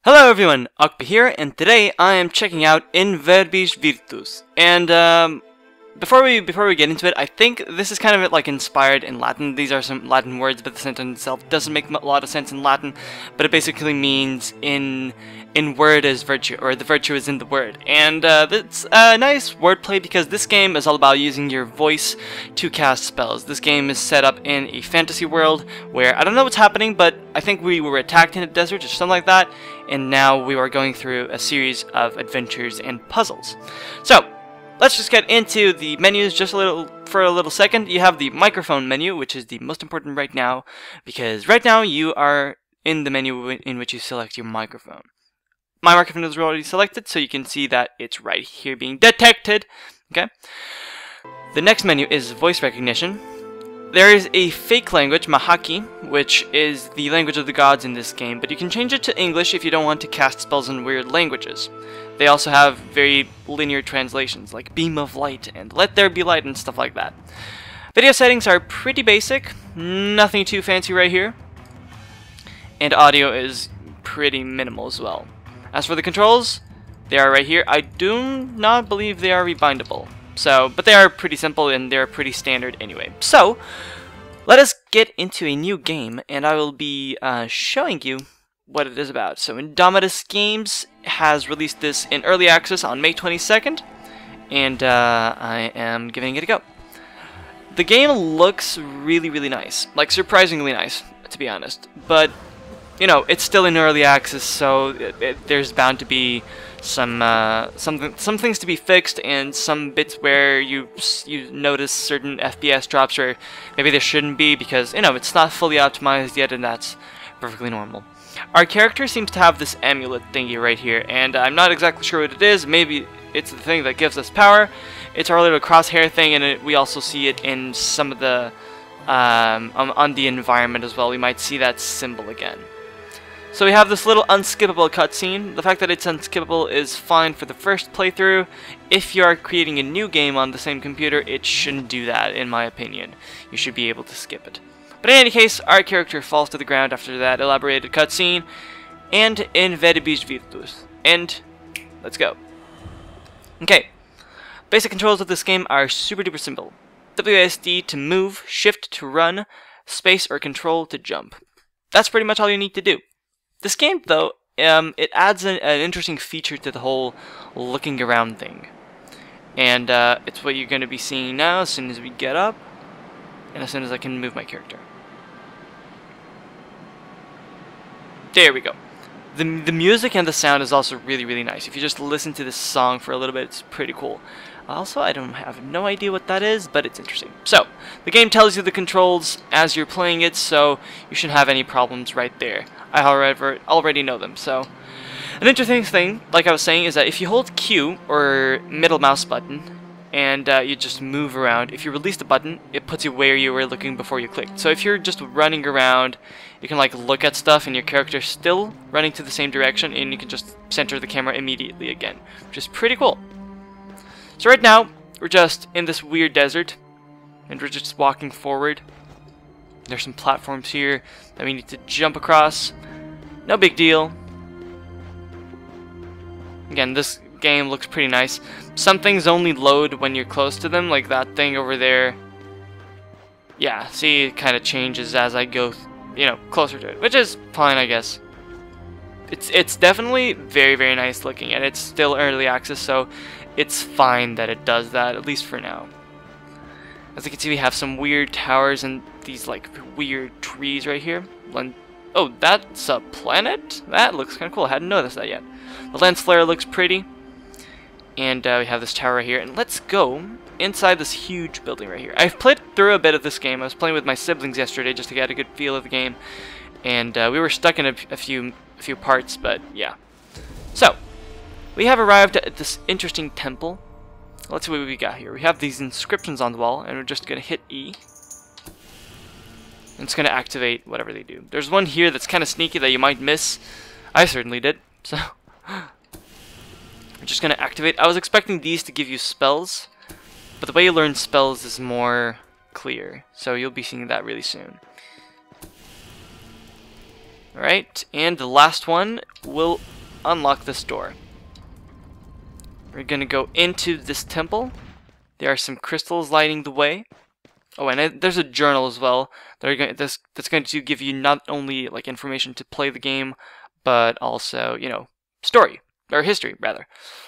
Hello everyone, ockpii here, and today I am checking out in Verbis Virtus. And before we get into it, I think this is kind of like inspired in Latin. These are some Latin words, but the sentence itself doesn't make a lot of sense in Latin. But it basically means in word is virtue, or the virtue is in the word. And it's a nice wordplay because this game is all about using your voice to cast spells. This game is set up in a fantasy world where I don't know what's happening, but I think we were attacked in a desert or something like that. And now we are going through a series of adventures and puzzles. So let's just get into the menus just for a little second. You have the microphone menu, which is the most important right now, because right now you are in the menu in which you select your microphone. My microphone is already selected, so you can see that it's right here being detected. Okay. The next menu is voice recognition. There is a fake language, Mahaki, which is the language of the gods in this game, but you can change it to English if you don't want to cast spells in weird languages. They also have very linear translations, like Beam of Light and Let There Be Light and stuff like that. Video settings are pretty basic, nothing too fancy right here. And audio is pretty minimal as well. As for the controls, they are right here. I do not believe they are rebindable. But they are pretty simple and they're pretty standard anyway. So, let us get into a new game, and I will be showing you what it is about. So, Indomitus Games has released this in early access on May 22nd, and I am giving it a go. The game looks really, really nice, like surprisingly nice, to be honest. But you know, it's still in early access, so there's bound to be some things to be fixed, and some bits where you notice certain FPS drops where maybe there shouldn't be, because you know it's not fully optimized yet, and that's perfectly normal. Our character seems to have this amulet thingy right here, and I'm not exactly sure what it is. Maybe it's the thing that gives us power. It's our little crosshair thing, and we also see it in some of the on the environment as well. We might see that symbol again. So we have this little unskippable cutscene. The fact that it's unskippable is fine for the first playthrough. If you are creating a new game on the same computer, it shouldn't do that, in my opinion. You should be able to skip it. But in any case, our character falls to the ground after that elaborated cutscene, and in Verbis Virtus. And let's go. Okay, basic controls of this game are super duper simple. WSD to move, shift to run, space or control to jump. That's pretty much all you need to do. This game, though, it adds an interesting feature to the whole looking around thing. And it's what you're going to be seeing now as soon as we get up, and as soon as I can move my character. There we go. The music and the sound is also really, really nice. If you just listen to this song for a little bit, it's pretty cool. Also, I have no idea what that is, but it's interesting. So, the game tells you the controls as you're playing it, so you shouldn't have any problems right there. I, however, already know them, so... An interesting thing, like I was saying, is that if you hold Q, or middle mouse button, and you just move around, if you release the button, it puts you where you were looking before you clicked. So if you're just running around, you can like look at stuff, and your character's still running to the same direction, and you can just center the camera immediately again, which is pretty cool. So right now, we're just in this weird desert, and we're just walking forward. There's some platforms here that we need to jump across. No big deal. Again, this game looks pretty nice. Some things only load when you're close to them, like that thing over there. Yeah, see, it kind of changes as I go, you know, closer to it, which is fine, I guess. It's definitely very, very nice looking, and it's still early access, so it's fine that it does that, at least for now. As you can see, we have some weird towers and these like weird trees right here. Oh, that's a planet? That looks kind of cool. I hadn't noticed that yet. The lens flare looks pretty. And we have this tower right here. And let's go inside this huge building right here. I've played through a bit of this game. I was playing with my siblings yesterday just to get a good feel of the game. And we were stuck in a few parts, but yeah. So, we have arrived at this interesting temple. Let's see what we got here. We have these inscriptions on the wall, and we're just going to hit E. And it's going to activate whatever they do. There's one here that's kind of sneaky that you might miss. I certainly did. So, we're just going to activate. I was expecting these to give you spells, but the way you learn spells is more clear. So you'll be seeing that really soon. Alright, and the last one will unlock this door. We're gonna go into this temple. There are some crystals lighting the way. Oh, and there's a journal as well. That's going to give you not only like information to play the game, but also, you know, story. Or history, rather.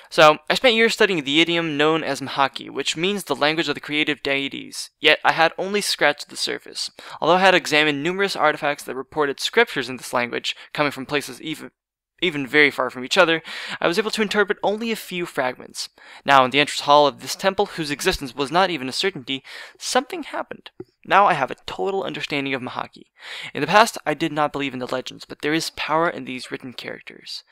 So, I spent years studying the idiom known as Mhaki, which means the language of the creative deities, yet I had only scratched the surface. Although I had examined numerous artifacts that reported scriptures in this language, coming from places even very far from each other, I was able to interpret only a few fragments. Now, in the entrance hall of this temple, whose existence was not even a certainty, something happened. Now I have a total understanding of Mhaki. In the past, I did not believe in the legends, but there is power in these written characters.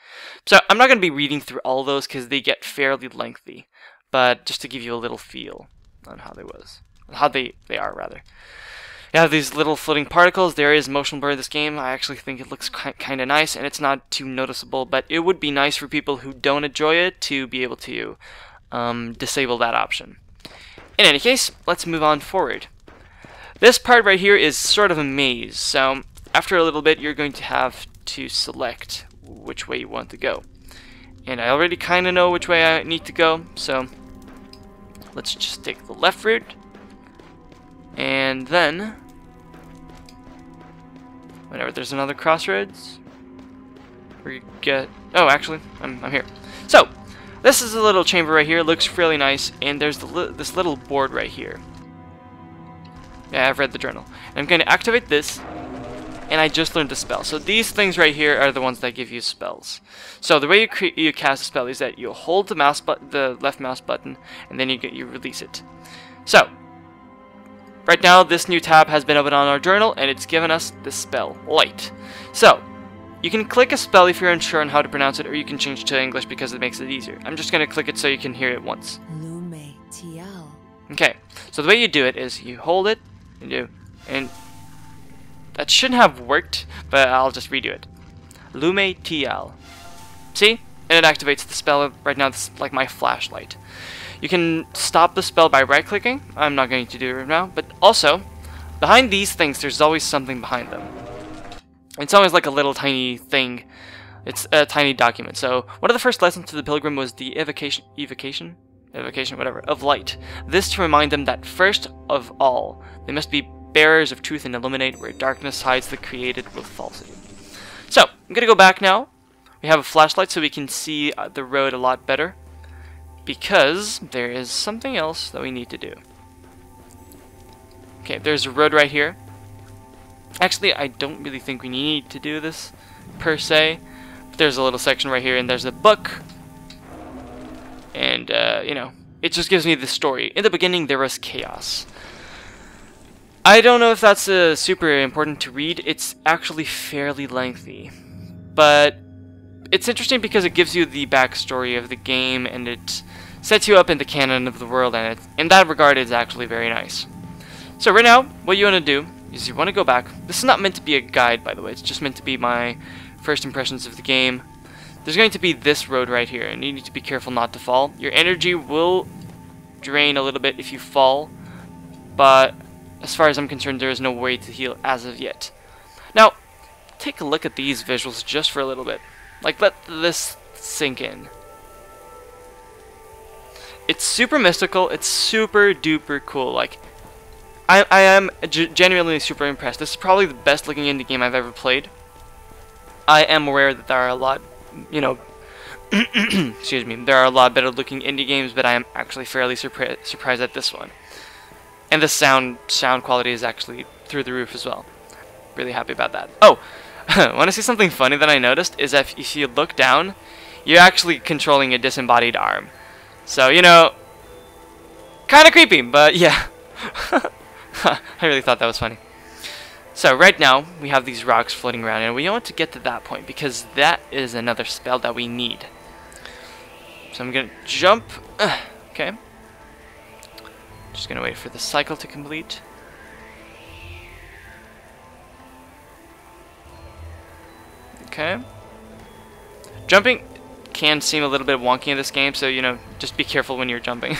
So, I'm not going to be reading through all those because they get fairly lengthy, but just to give you a little feel on how they are, rather. You have these little floating particles. There is motion blur in this game. I actually think it looks kind of nice, and it's not too noticeable, but it would be nice for people who don't enjoy it to be able to disable that option. In any case, let's move on forward. This part right here is sort of a maze, so after a little bit you're going to have to select which way you want to go. And I already kind of know which way I need to go, so let's just take the left route. And then, whenever there's another crossroads, we get... Oh, actually, I'm here. So, this is a little chamber right here. It looks really nice, and there's this little board right here. Yeah, I've read the journal. And I'm going to activate this, and I just learned the spell. So these things right here are the ones that give you spells. So the way you cast a spell is that you hold the left mouse button, and then you release it. So, right now, this new tab has been opened on our journal, and it's given us the spell, Light. So, you can click a spell if you're unsure on how to pronounce it, or you can change to English because it makes it easier. I'm just going to click it so you can hear it once. w.t.f. Okay, so the way you do it is you hold it, and that shouldn't have worked, but I'll just redo it. w.t.f. See? And it activates the spell. Right now, it's like my flashlight. You can stop the spell by right-clicking. I'm not going to do it right now. But also, behind these things, there's always something behind them. It's always like a little tiny thing. It's a tiny document. So, one of the first lessons to the pilgrim was the evocation, whatever, of light. This to remind them that first of all, they must be bearers of truth and illuminate where darkness hides the created with falsity. So, I'm going to go back now. We have a flashlight so we can see the road a lot better, because there is something else that we need to do. Okay, there's a road right here. Actually, I don't really think we need to do this, per se. There's a little section right here, and there's a book. And, you know, it just gives me the story. In the beginning, there was chaos. I don't know if that's super important to read. It's actually fairly lengthy. But it's interesting because it gives you the backstory of the game, and it sets you up in the canon of the world, and in that regard, it's actually very nice. So right now, what you want to do is you want to go back. This is not meant to be a guide, by the way. It's just meant to be my first impressions of the game. There's going to be this road right here, and you need to be careful not to fall. Your energy will drain a little bit if you fall, but as far as I'm concerned, there is no way to heal as of yet. Now, take a look at these visuals just for a little bit. Like, let this sink in. It's super mystical. It's super duper cool. Like, I am genuinely super impressed. This is probably the best looking indie game I've ever played. I am aware that there are a lot, you know, excuse me, there are a lot better looking indie games, but I am actually fairly surprised at this one. And the sound quality is actually through the roof as well. Really happy about that. Oh, want to see something funny that I noticed? Is that if you look down, you're actually controlling a disembodied arm. So, you know, kind of creepy, but yeah. I really thought that was funny. So right now, we have these rocks floating around, and we want to get to that point, because that is another spell that we need. So I'm going to jump. Okay. Just going to wait for the cycle to complete. Okay. Jumping can seem a little bit wonky in this game, so, you know, just be careful when you're jumping.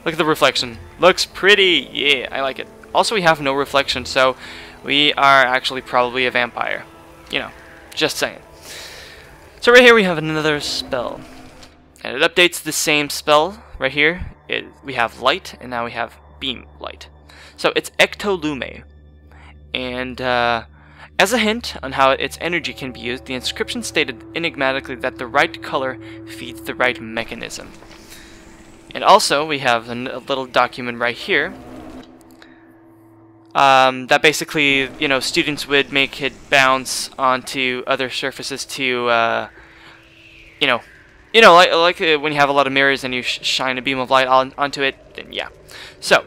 Look at the reflection. Looks pretty. Yeah, I like it. Also, we have no reflection, so we are actually probably a vampire. You know, Just saying. So right here we have another spell. And it updates the same spell right here. We have light, and now we have beam light. So it's Ectolume. And as a hint on how its energy can be used, the inscription stated enigmatically that the right color feeds the right mechanism. And also, we have a little document right here that basically, you know, students would make it bounce onto other surfaces to, you know, like when you have a lot of mirrors and you shine a beam of light onto it. Then yeah. So,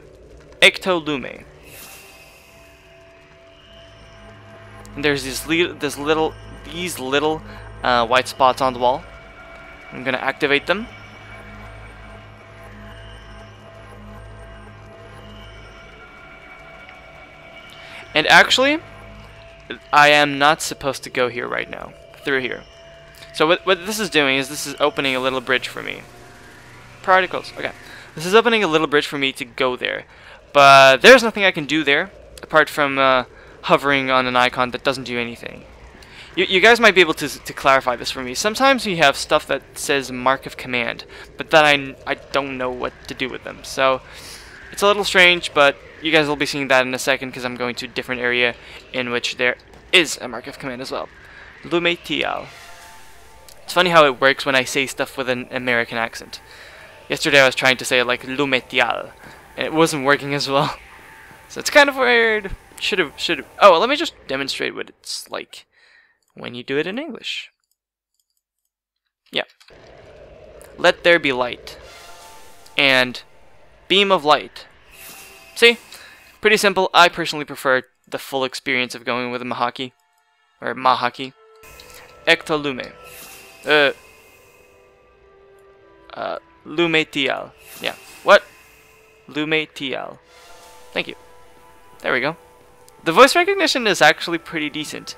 Ectolume. And there's these little white spots on the wall. I'm gonna activate them. And actually, I am not supposed to go here right now, through here. So what this is doing is this is opening a little bridge for me. Priority close, okay. This is opening a little bridge for me to go there. But there's nothing I can do there, apart from hovering on an icon that doesn't do anything. You guys might be able to clarify this for me. Sometimes you have stuff that says mark of command, but then I don't know what to do with them. So it's a little strange, but you guys will be seeing that in a second because I'm going to a different area in which there is a mark of command as well. w.t.f. It's funny how it works when I say stuff with an American accent. Yesterday I was trying to say it like w.t.f. and it wasn't working as well. So it's kind of weird. Should've. Oh, well, let me just demonstrate what it's like when you do it in English. Yeah. Let there be light. And beam of light. See? Pretty simple. I personally prefer the full experience of going with a mahaki. Or mahaki. Ectolume. Lume-tial. Yeah. What? Lume-tial. Thank you. There we go. The voice recognition is actually pretty decent.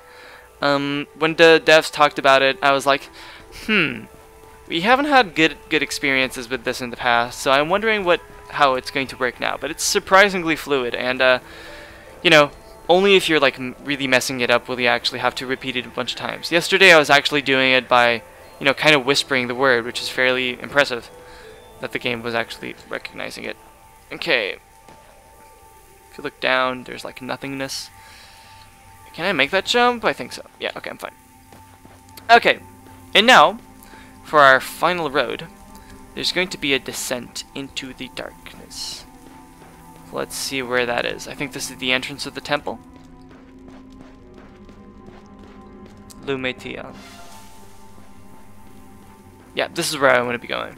When the devs talked about it, I was like, we haven't had good experiences with this in the past, so I'm wondering how it's going to work now. But it's surprisingly fluid, and you know, only if you're like really messing it up will you actually have to repeat it a bunch of times. Yesterday I was actually doing it by, you know, kind of whispering the word, which is fairly impressive that the game was actually recognizing it. Okay. If you look down, there's like nothingness. Can I make that jump? I think so. Yeah, okay, I'm fine. Okay, and now, for our final road, there's going to be a descent into the darkness. Let's see where that is. I think this is the entrance of the temple. Lume-tial. Yeah, this is where I want to be going.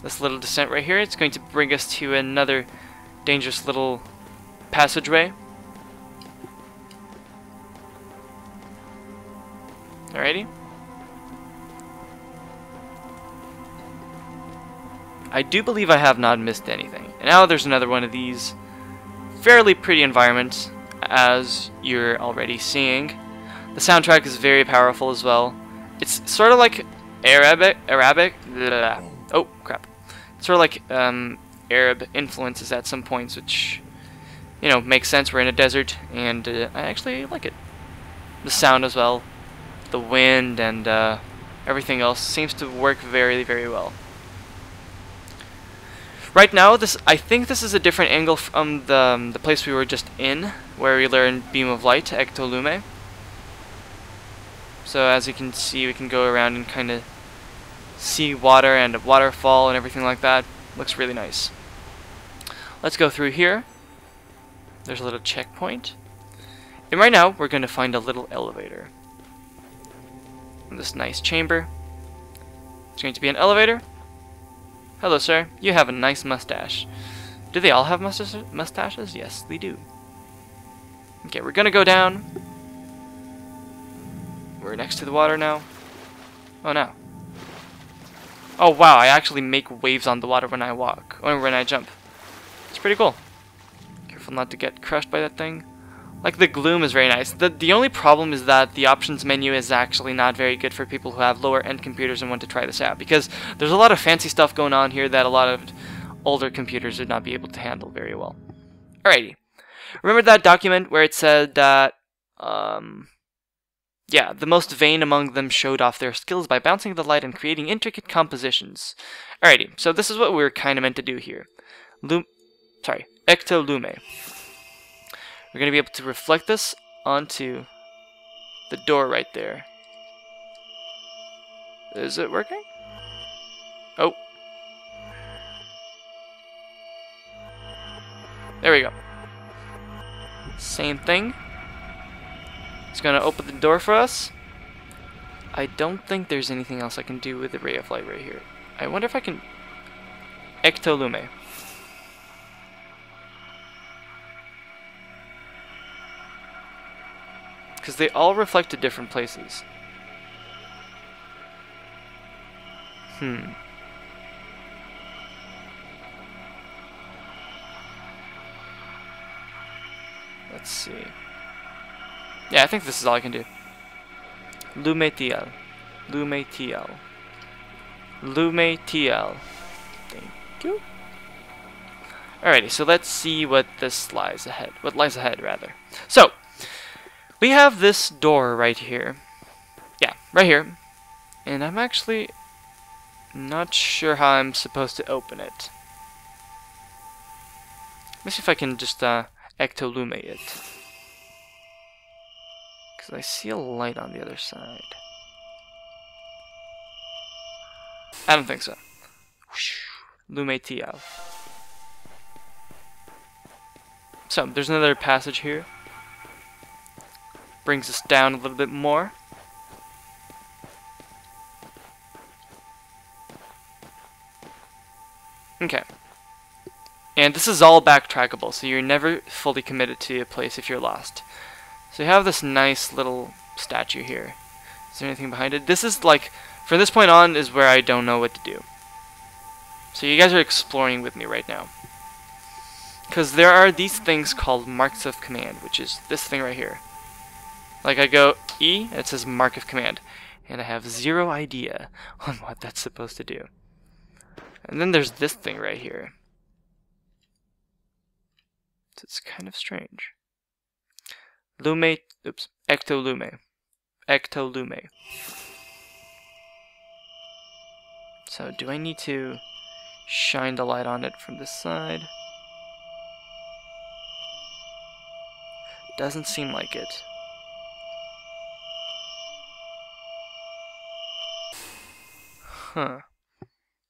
This little descent right here, it's going to bring us to another dangerous little passageway. Alrighty. I do believe I have not missed anything. And now there's another one of these fairly pretty environments, as you're already seeing. The soundtrack is very powerful as well. It's sort of like Arabic. Oh crap! It's sort of like Arab influences at some points, which, you know, makes sense. We're in a desert, and I actually like it. The sound as well, the wind, and everything else seems to work very, very well. Right now, I think this is a different angle from the place we were just in, where we learned Beam of Light, Ectolume. So as you can see, we can go around and kind of see water and a waterfall and everything like that. Looks really nice. Let's go through here. There's a little checkpoint. And right now, we're going to find a little elevator. In this nice chamber. It's going to be an elevator. Hello, sir. You have a nice mustache. Do they all have mustaches? Yes, they do. Okay, we're gonna go down. We're next to the water now. Oh, no. Oh, wow, I actually make waves on the water when I walk. Or when I jump. It's pretty cool. Careful not to get crushed by that thing. Like, the gloom is very nice. The only problem is that the options menu is actually not very good for people who have lower end computers and want to try this out, because there's a lot of fancy stuff going on here that a lot of older computers would not be able to handle very well. Alrighty. Remember that document where it said that Yeah, the most vain among them showed off their skills by bouncing the light and creating intricate compositions. Alrighty, so this is what we're kind of meant to do here. Ectolume. We're going to be able to reflect this onto the door right there. Is it working? Oh. There we go. Same thing. It's going to open the door for us. I don't think there's anything else I can do with the ray of light right here. I wonder if I can... Ectolume. Because they all reflect to different places. Let's see. Yeah, I think this is all I can do. Lume-TL. Lume-TL. Lume-TL. Thank you. Alrighty, so let's see what this lies ahead. What lies ahead, rather. So, we have this door right here. Yeah, right here. And I'm actually not sure how I'm supposed to open it. Let's see if I can just ectolume it. Because I see a light on the other side. I don't think so. Lume-TL. So, there's another passage here. Brings us down a little bit more. Okay. And this is all backtrackable, so you're never fully committed to a place if you're lost. So you have this nice little statue here. Is there anything behind it? This is like, from this point on is where I don't know what to do. So you guys are exploring with me right now. Because there are these things called marks of command, which is this thing right here. Like I go E, and it says mark of command. And I have zero idea on what that's supposed to do. And then there's this thing right here. So it's kind of strange. Ectolume. Ectolume. So do I need to shine the light on it from this side? Doesn't seem like it. Huh.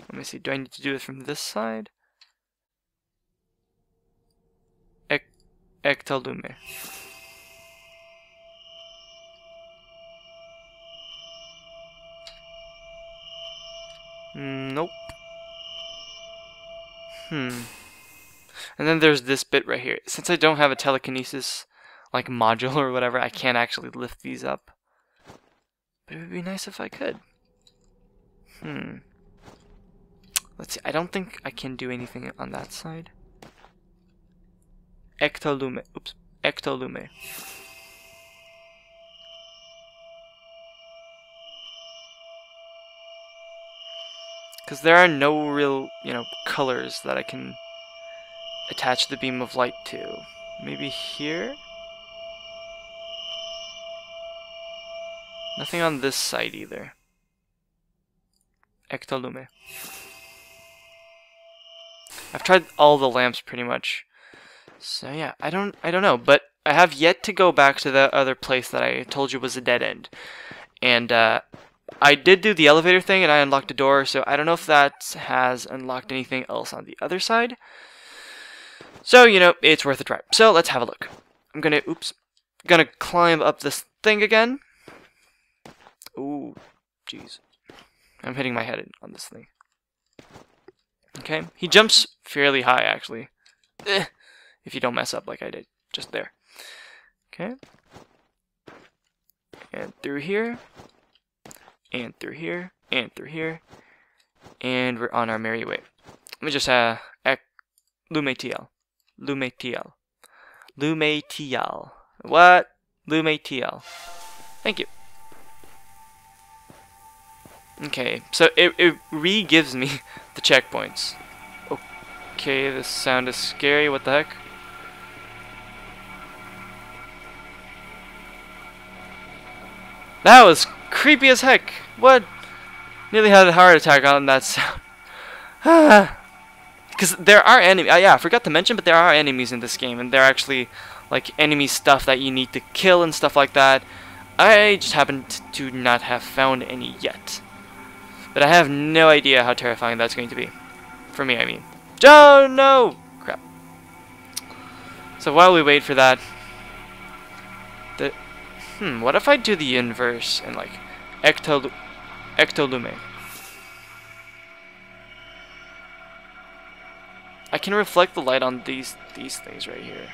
Let me see, do I need to do it from this side? Ectolume. Nope. And then there's this bit right here. Since I don't have a telekinesis like module or whatever, I can't actually lift these up. But it would be nice if I could. Let's see, I don't think I can do anything on that side. Ectolume. Oops. Ectolume. Because there are no real, colors that I can attach the beam of light to. Maybe here? Nothing on this side either. Ectolume. I've tried all the lamps pretty much. So yeah, I don't know, but I have yet to go back to the other place that I told you was a dead end. And I did do the elevator thing and I unlocked a door, so I don't know if that has unlocked anything else on the other side. So, it's worth a try. So let's have a look. I'm gonna climb up this thing again. Ooh, jeez. I'm hitting my head on this thing. Okay, he jumps fairly high actually. If you don't mess up like I did just there. Okay. And through here. And through here. And through here. And we're on our merry way. Let me just Lume-TL. Lume-TL. Lume-TL. What? Lume-TL. Thank you. Okay, so it re-gives me the checkpoints. Okay, this sound is scary, what the heck? That was creepy as heck. What? Nearly had a heart attack on that sound. Because there are enemies. Yeah, I forgot to mention, but there are enemies in this game, and they're actually like enemy stuff that you need to kill and stuff like that. I just happen to not have found any yet. But I have no idea how terrifying that's going to be. For me, I mean. Oh, no! Crap. So while we wait for that... what if I do the inverse and like... Ectolume? I can reflect the light on these things right here.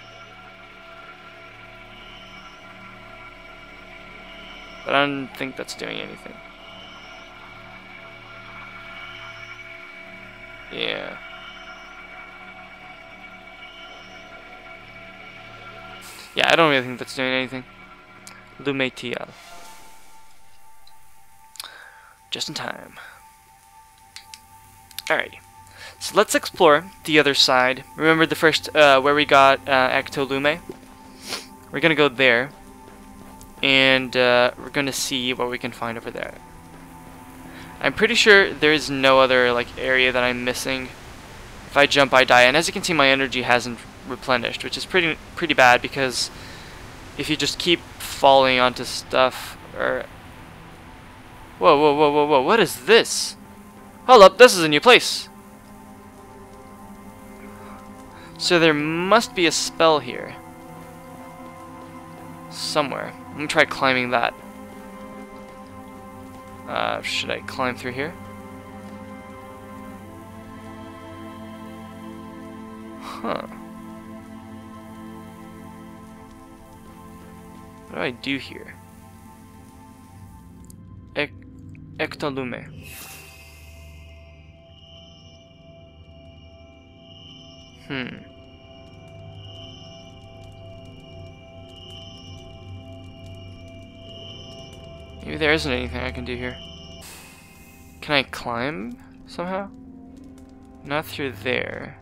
But I don't think that's doing anything. Yeah. Yeah, I don't really think that's doing anything. w.t.f. Just in time. Alrighty. So let's explore the other side. Remember the first, where we got Ectolume? We're gonna go there. And we're gonna see what we can find over there. I'm pretty sure there is no other like area that I'm missing. If I jump, I die. And as you can see, my energy hasn't replenished, which is pretty bad, because if you just keep falling onto stuff, or... Whoa, whoa, whoa, whoa, whoa, what is this? Hold up, this is a new place. So there must be a spell here. Somewhere. I'm gonna try climbing that. Should I climb through here? Huh. What do I do here? Ectolume. Maybe there isn't anything I can do here. Can I climb somehow? Not through there.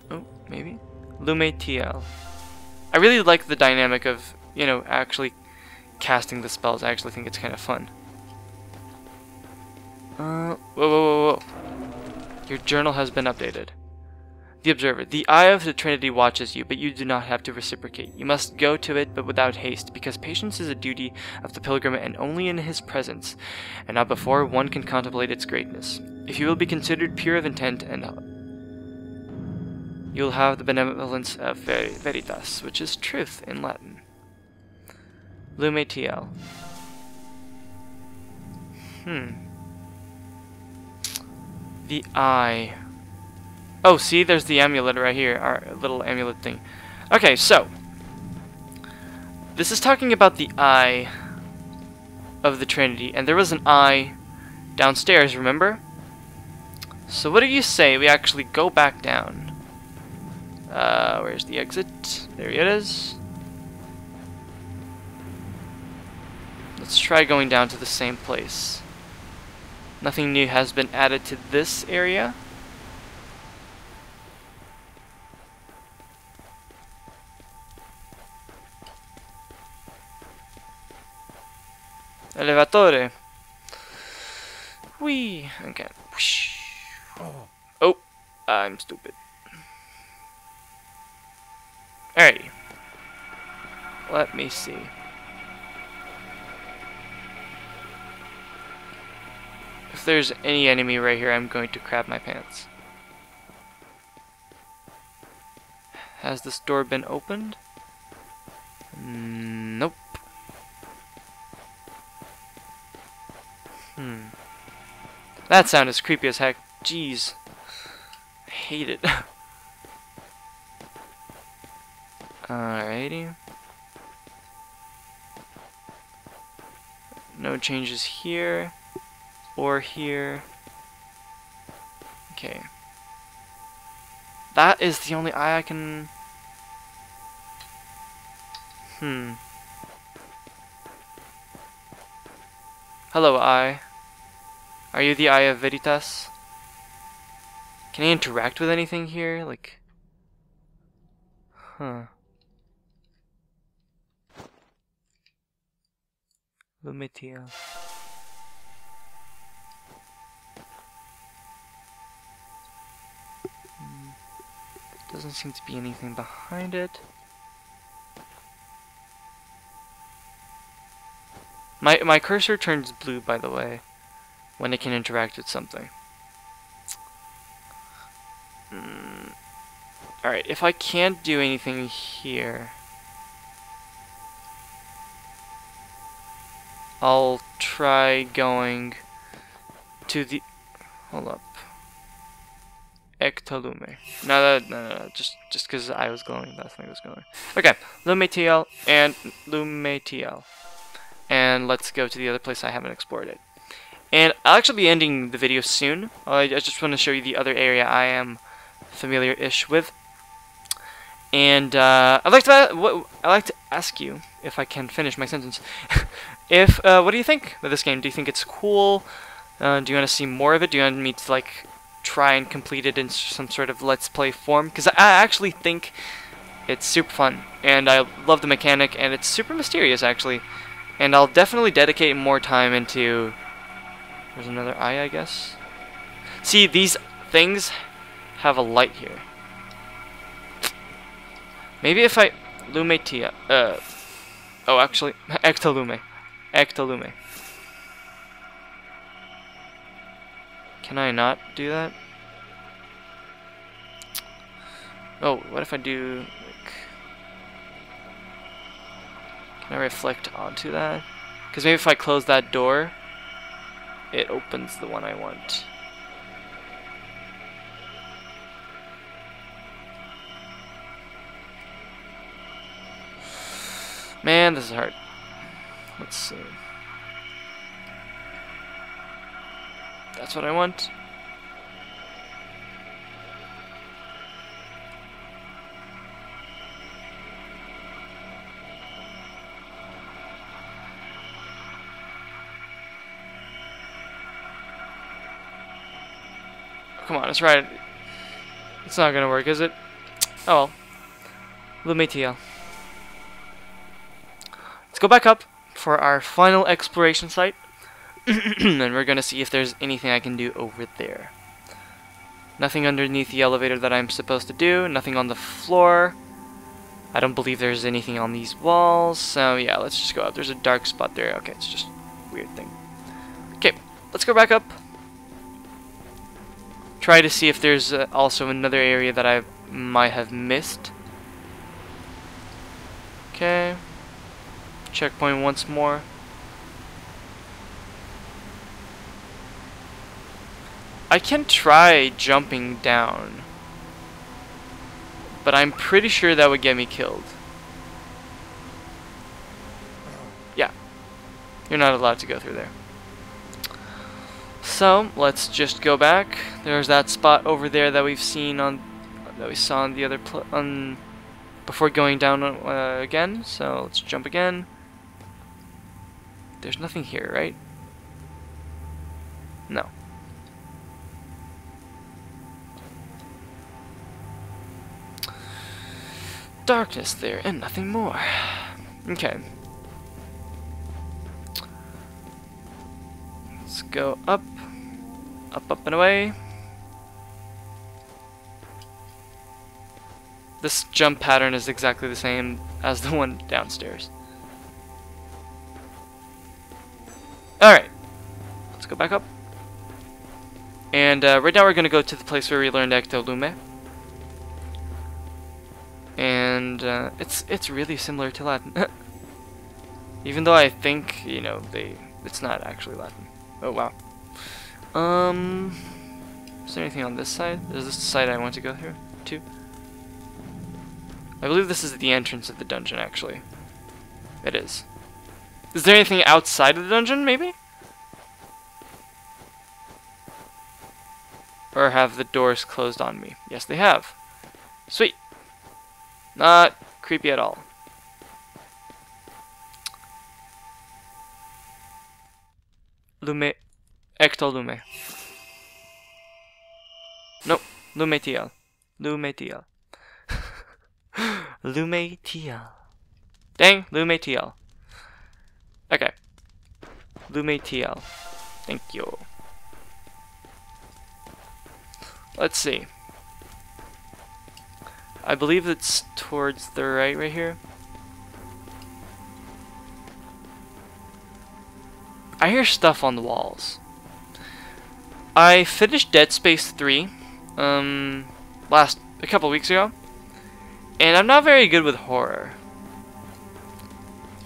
Oh, maybe? w.t.f. I really like the dynamic of, you know, actually casting the spells. I actually think it's kind of fun. Whoa, whoa, whoa, whoa. Your journal has been updated. The Observer. The Eye of the Trinity watches you, but you do not have to reciprocate. You must go to it, but without haste, because patience is a duty of the pilgrim, and only in his presence, and not before, one can contemplate its greatness. If you will be considered pure of intent, and you will have the benevolence of Veritas, which is truth in Latin. w.t.f. The Eye. Oh, see, there's the amulet right here, our little amulet thing. Okay, so this is talking about the Eye of the Trinity, and there was an eye downstairs, remember? So what do you say we actually go back down? Where's the exit? There it is. Let's try going down to the same place. Nothing new has been added to this area. Elevatore. Whee. Okay. Oh, I'm stupid. Alrighty. Let me see. If there's any enemy right here, I'm going to crap my pants. Has this door been opened? Nope. That sound is creepy as heck. Jeez. I hate it. Alrighty. No changes here. Or here. Okay. That is the only eye I can... Hello, Eye. Are you the Eye of Veritas? Can I interact with anything here? Like... w.t.f. Doesn't seem to be anything behind it. My cursor turns blue, by the way, when it can interact with something. Alright, if I can't do anything here, I'll try going to the... Hold up. Ectolume. No, just because I was glowing, that thing was glowing. Okay, Lume.tl and Lume.tl. And let's go to the other place I haven't explored it. And I'll actually be ending the video soon. I just want to show you the other area I am familiar-ish with. And I'd like to ask you, if I can finish my sentence, what do you think of this game? Do you think it's cool? Do you want to see more of it? Do you want me to like try and complete it in some sort of let's play form? Because I actually think it's super fun, and I love the mechanic, and it's super mysterious actually. And I'll definitely dedicate more time into... There's another eye, I guess. See, these things have a light here. Maybe if I... Lume.tl... Oh, actually... Ectolume. Ectolume. Can I not do that? Oh, what if I do... Like, can I reflect onto that? Because maybe if I close that door, it opens the one I want. Man, this is hard. Let's see. That's what I want. Come on, it's right. It's not gonna work, is it? Oh well. Lume.tl. Let's go back up for our final exploration site. And we're gonna see if there's anything I can do over there. Nothing underneath the elevator that I'm supposed to do. Nothing on the floor. I don't believe there's anything on these walls. So yeah, let's just go up. There's a dark spot there. Okay, it's just a weird thing. Okay, let's go back up. Try to see if there's also another area that I might have missed. Okay. Checkpoint once more. I can try jumping down, but I'm pretty sure that would get me killed. Yeah. You're not allowed to go through there. So let's just go back. There's that spot over there that we've seen on, that we saw on the other before going down again. So let's jump again. There's nothing here, right? No. Darkness there and nothing more. Okay. Let's go up. Up and away. This jump pattern is exactly the same as the one downstairs. Alright. Let's go back up. And right now we're going to go to the place where we learned Ectolume. And it's really similar to Latin. Even though I think, you know, it's not actually Latin. Oh wow. Is there anything on this side? Is this the side I want to go through to? I believe this is the entrance of the dungeon, actually. It is. Is there anything outside of the dungeon, maybe? Or have the doors closed on me? Yes, they have. Sweet. Not creepy at all. Lume... Ectolume. Nope. Lume.tl. Lume.tl. Lume.tl. Dang, Lume.tl. Okay. w.t.f. Thank you. Let's see. I believe it's towards the right here. I hear stuff on the walls. I finished Dead Space 3 a couple weeks ago, and I'm not very good with horror.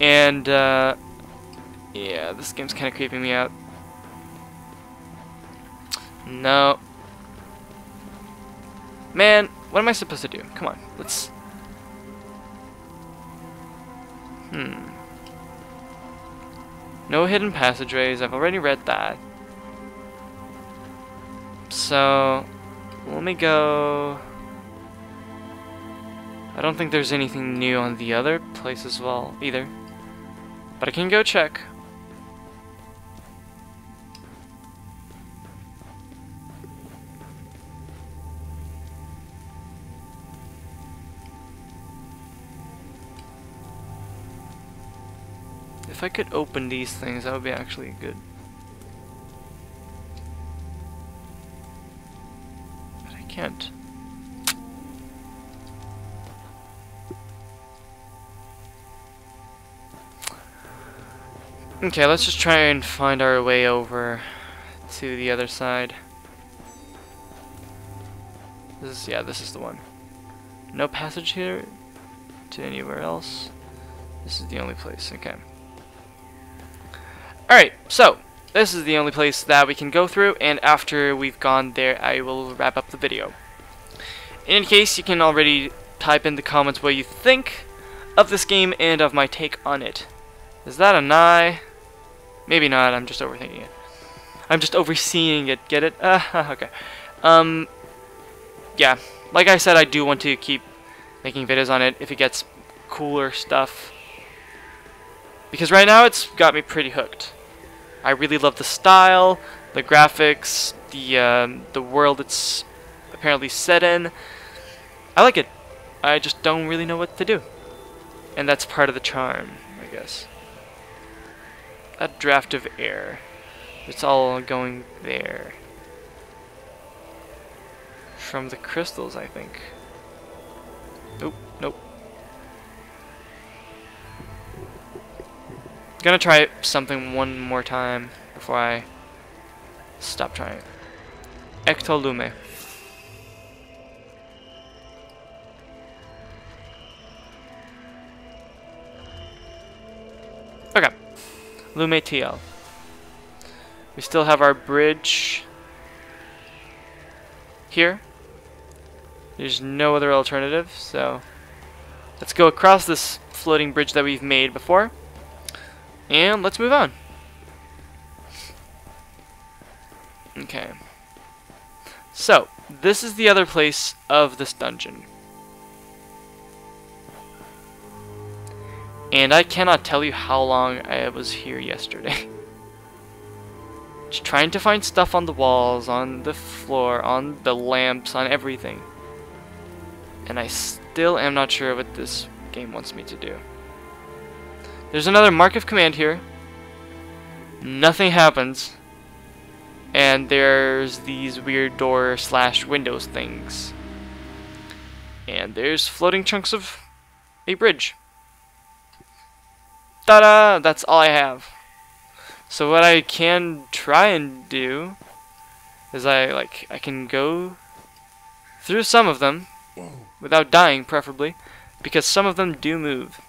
And yeah, this game's kind of creeping me out. No. Man, what am I supposed to do? Come on, let's... No hidden passageways, I've already read that. So, let me go... I don't think there's anything new on the other place as well, either. But I can go check. If I could open these things, that would be actually good. But I can't. Okay, let's just try and find our way over to the other side. This is the one. No passage here to anywhere else. This is the only place, okay. Alright, so this is the only place that we can go through, and after we've gone there, I will wrap up the video. In any case, you can already type in the comments what you think of this game and of my take on it. Is that an eye? Maybe not, I'm just overthinking it. I'm just overseeing it, get it? Okay. Yeah, like I said, I do want to keep making videos on it if it gets cooler stuff. Because right now it's got me pretty hooked. I really love the style, the graphics, the world it's apparently set in. I like it. I just don't really know what to do. And that's part of the charm, I guess. A draft of air. It's all going there. From the crystals, I think. Nope, nope. Gonna try something one more time before I stop trying. Ectolume. Okay. Lume TL. We still have our bridge here. There's no other alternative, so let's go across this floating bridge that we've made before. And let's move on. Okay. So, this is the other place of this dungeon. And I cannot tell you how long I was here yesterday. Just trying to find stuff on the walls, on the floor, on the lamps, on everything. And I still am not sure what this game wants me to do. There's another mark of command here. Nothing happens. And there's these weird door / windows things. And there's floating chunks of a bridge. Ta-da! That's all I have. So what I can try and do is I can go through some of them without dying, preferably, because some of them do move.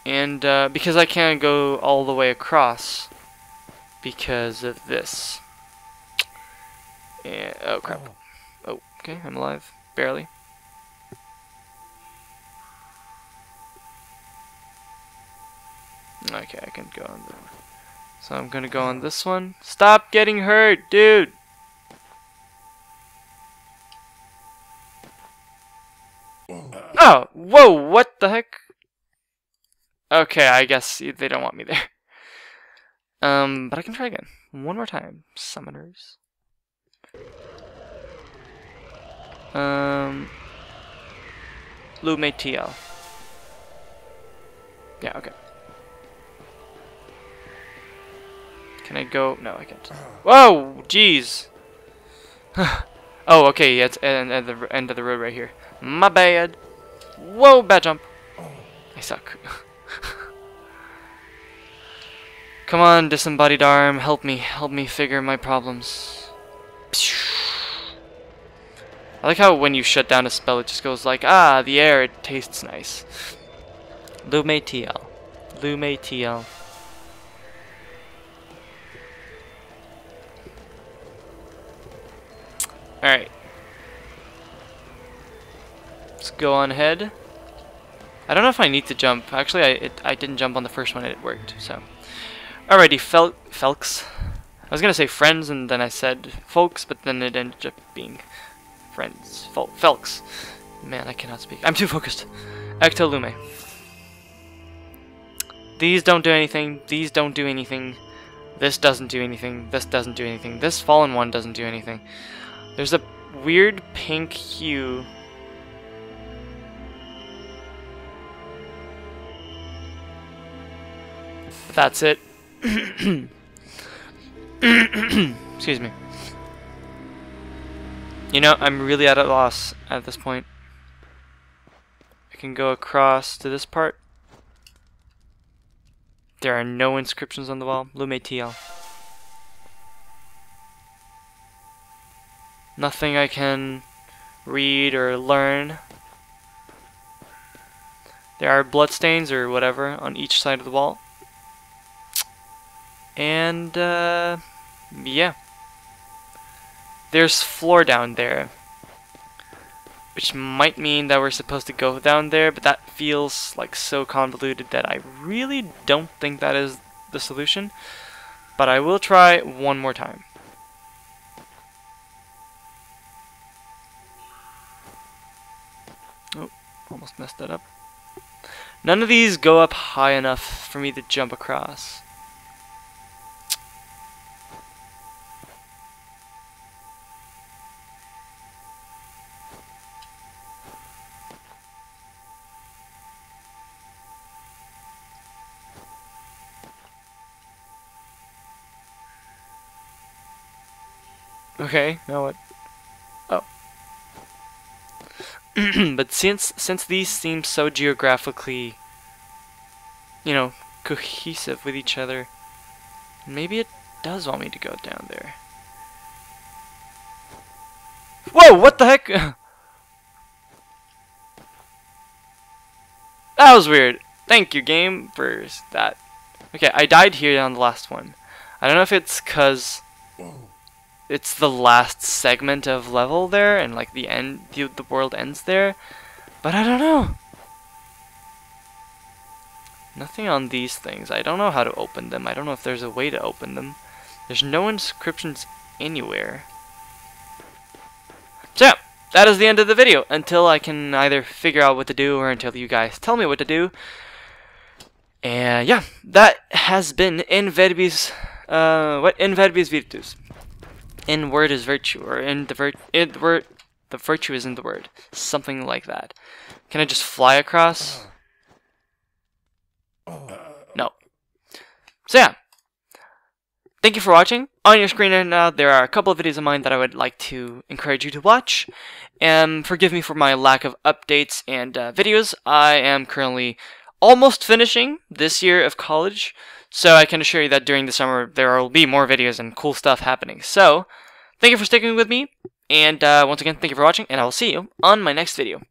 And because I can't go all the way across because of this. And, oh crap. Oh, okay, I'm alive. Barely. Okay, I can go on the... So I'm gonna go on this one. Stop getting hurt, dude! Oh! Whoa! What the heck? Okay, I guess they don't want me there. But I can try again. One more time. Summoners. Lume TL. Yeah, okay. Can I go? No, I can't. Whoa, jeez. Oh, okay, yeah, it's at the end of the road right here. My bad. Whoa, bad jump. I suck. Come on, disembodied arm, help me figure my problems. I like how when you shut down a spell, it just goes like, ah, the air, it tastes nice. w.t.f. w.t.f. Alright. Let's go on ahead. I don't know if I need to jump. Actually, I didn't jump on the first one and it worked, so. Alrighty, Felks. I was gonna say friends and then I said folks, but then it ended up being friends. Felks. Man, I cannot speak. I'm too focused. Ectolume. These don't do anything. These don't do anything. This doesn't do anything. This doesn't do anything. This fallen one doesn't do anything. There's a weird pink hue. That's it. Excuse me. You know, I'm really at a loss at this point. I can go across to this part. There are no inscriptions on the wall. w.t.f. Nothing I can read or learn. There are bloodstains or whatever on each side of the wall. And, yeah. There's floor down there. Which might mean that we're supposed to go down there, but that feels like so convoluted that I really don't think that is the solution. But I will try one more time. Oh, almost messed that up. None of these go up high enough for me to jump across. Okay, now what? Oh. But since these seem so geographically, you know, cohesive with each other, maybe it does want me to go down there. Whoa, what the heck? That was weird. Thank you, game, for that. Okay, I died here on the last one. I don't know if it's because it's the last segment of level there, and like the end, the world ends there, but I don't know. Nothing on these things. I don't know how to open them. I don't know if there's a way to open them. There's no inscriptions anywhere. So yeah, that is the end of the video, until I can either figure out what to do or until you guys tell me what to do. And yeah, that has been in Verbis Virtus. In word is virtue, or in the the virtue is in the word, something like that. Can I just fly across? No. So yeah, thank you for watching. On your screen right now, there are a couple of videos of mine that I would like to encourage you to watch. And forgive me for my lack of updates and videos. I am currently almost finishing this year of college, so I can assure you that during the summer there will be more videos and cool stuff happening. So, thank you for sticking with me, and once again, thank you for watching, and I will see you on my next video.